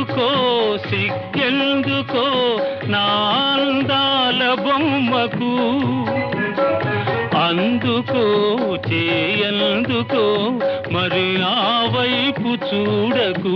ఎందుకో సిగ్గెందుకో నా అందాల బొమ్మకు అందుకో చేయందుకో మరి ఆ వైపు చూడకు